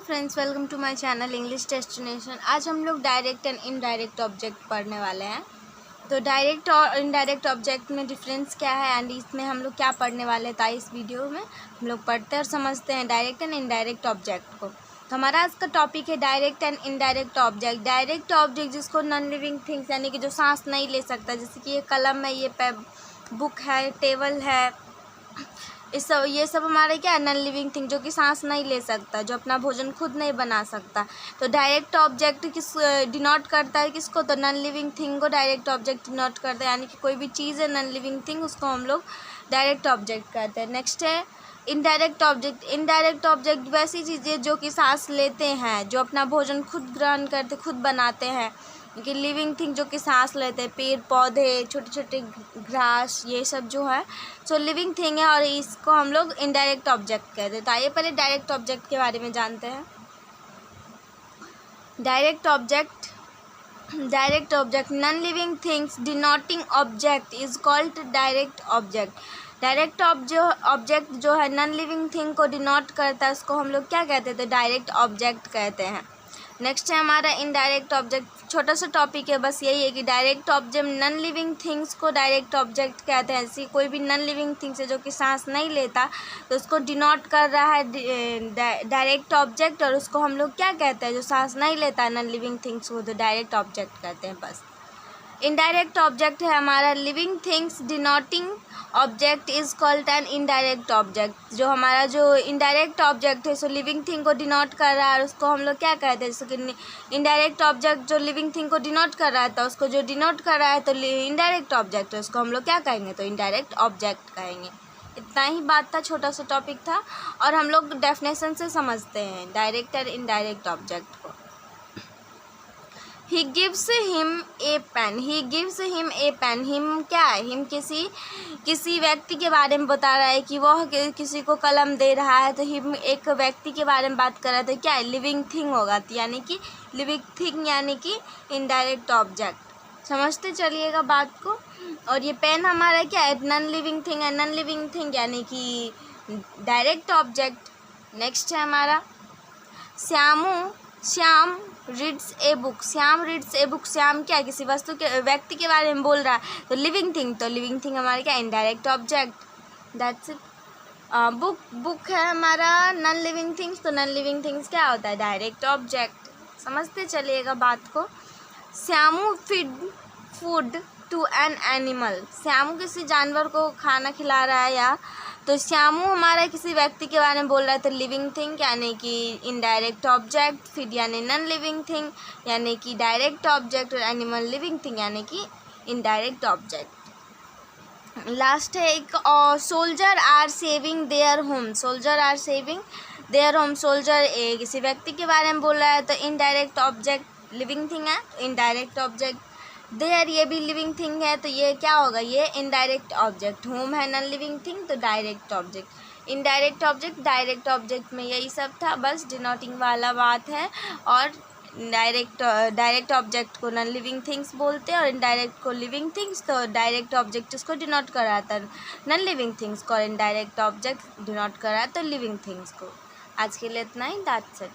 Friends, welcome to my channel English destination. आज हम लोग डायरेक्ट एंड इनडायरेक्ट ऑब्जेक्ट पढ़ने वाले हैं। तो डायरेक्ट और इनडायरेक्ट ऑब्जेक्ट में डिफरेंस क्या है एंड इसमें हम लोग क्या पढ़ने वाले हैं, इस वीडियो में हम लोग पढ़ते हैं और समझते हैं डायरेक्ट एंड इनडायरेक्ट ऑब्जेक्ट को। तो हमारा आज का टॉपिक है direct and indirect object. Direct object जिसको नॉन लिविंग थिंग्स यानी कि जो सांस नहीं ले सकता, जैसे कि ये कलम है, ये बुक है, टेबल है, ये सब हमारे क्या है, नॉन लिविंग थिंग जो कि सांस नहीं ले सकता, जो अपना भोजन खुद नहीं बना सकता। तो डायरेक्ट ऑब्जेक्ट किस डिनोट करता है, किसको? तो नॉन लिविंग थिंग को डायरेक्ट ऑब्जेक्ट डिनोट करता है, यानी कि कोई भी चीज़ है नॉन लिविंग थिंग, उसको हम लोग डायरेक्ट ऑब्जेक्ट कहते हैं। नेक्स्ट है इनडायरेक्ट ऑब्जेक्ट। इनडायरेक्ट ऑब्जेक्ट वैसी चीज़ें जो कि सांस लेते हैं, जो अपना भोजन खुद ग्रहण करते, खुद बनाते हैं, कि लिविंग थिंग जो कि सांस लेते हैं, पेड़ पौधे, छोटे छोटे घास, ये सब जो है सो लिविंग थिंग है और इसको हम लोग इनडायरेक्ट ऑब्जेक्ट कहते हैं। तो आइए पहले डायरेक्ट ऑब्जेक्ट के बारे में जानते हैं। Direct object non living things denoting object is called direct object. Direct object जो है नॉन लिविंग थिंग को डिनोट करता है, उसको हम लोग क्या कहते हैं? तो डायरेक्ट ऑब्जेक्ट कहते हैं। नेक्स्ट है हमारा इनडायरेक्ट ऑब्जेक्ट। छोटा सा टॉपिक है, बस यही है कि direct object non living things को डायरेक्ट ऑब्जेक्ट कहते हैं। ऐसी कोई भी नॉन लिविंग थिंग्स है जो कि सांस नहीं लेता, तो उसको डिनोट कर रहा है डायरेक्ट ऑब्जेक्ट, और उसको हम लोग क्या कहते हैं? जो सांस नहीं लेता नॉन लिविंग थिंग्स को, तो डायरेक्ट ऑब्जेक्ट कहते हैं। बस इनडायरेक्ट ऑब्जेक्ट है हमारा living things denoting object is called an indirect object. जो हमारा जो इनडायरेक्ट ऑब्जेक्ट है सो लिविंग थिंग को डिनोट कर रहा है, और उसको हम लोग क्या कहते हैं? जैसे कि इनडायरेक्ट ऑब्जेक्ट जो लिविंग थिंग को डिनोट कर रहा है, तो उसको जो डिनोट कर रहा है तो इनडायरेक्ट ऑब्जेक्ट है, उसको हम लोग क्या कहेंगे? तो इनडायरेक्ट ऑब्जेक्ट कहेंगे। इतना ही बात था, छोटा सा टॉपिक था, और हम लोग डेफिनेशन से समझते हैं डायरेक्ट और इनडायरेक्ट ऑब्जेक्ट को। He gives him a pen. He gives him a pen. Him क्या है? Him किसी व्यक्ति के बारे में बता रहा है कि वह किसी को कलम दे रहा है। तो him एक व्यक्ति के बारे में बात कर रहा है, तो क्या है? लिविंग थिंग होगा, यानी कि लिविंग थिंग यानी कि इनडायरेक्ट ऑब्जेक्ट। समझते चलिएगा बात को। और ये पेन हमारा क्या है? नॉन लिविंग थिंग है। नॉन लिविंग थिंग यानी कि डायरेक्ट ऑब्जेक्ट। नेक्स्ट है हमारा Shyam reads a book. Shyam reads a book. Shyam क्या है? किसी व्यक्ति के बारे में बोल रहा है, तो लिविंग थिंग हमारे क्या? Indirect object. That's it. Book है हमारा नॉन लिविंग थिंग्स, तो नॉन लिविंग थिंग्स क्या होता है? Direct object. समझते चलिएगा बात को। Shyamu feed food to an animal. Shyamu किसी जानवर को खाना खिला रहा है, या तो श्यामू हमारा किसी व्यक्ति के बारे में बोल रहा है, तो लिविंग थिंग यानी कि इनडायरेक्ट ऑब्जेक्ट, फीड यानी नॉन लिविंग थिंग यानी कि डायरेक्ट ऑब्जेक्ट, और एनिमल लिविंग थिंग यानी कि इनडायरेक्ट ऑब्जेक्ट। लास्ट है एक soldier are saving their home. Soldier are saving their home. Soldier किसी व्यक्ति के बारे में बोल रहा है, तो इनडायरेक्ट ऑब्जेक्ट लिविंग थिंग है, इनडायरेक्ट ऑब्जेक्ट। देयर ये भी लिविंग थिंग है, तो ये क्या होगा? ये इनडायरेक्ट ऑब्जेक्ट। होम है नॉन लिविंग थिंग, तो direct object. Indirect object direct object में यही सब था, बस डिनोटिंग वाला बात है। और डायरेक्ट ऑब्जेक्ट को नॉन लिविंग थिंग्स बोलते हैं और इनडायरेक्ट को लिविंग थिंग्स। तो डायरेक्ट ऑब्जेक्ट इसको डिनोट कराता है नॉन लिविंग थिंग्स को, और इनडायरेक्ट ऑब्जेक्ट डिनोट कराता है तो लिविंग थिंग्स को। आज के लिए इतना ही। That's it.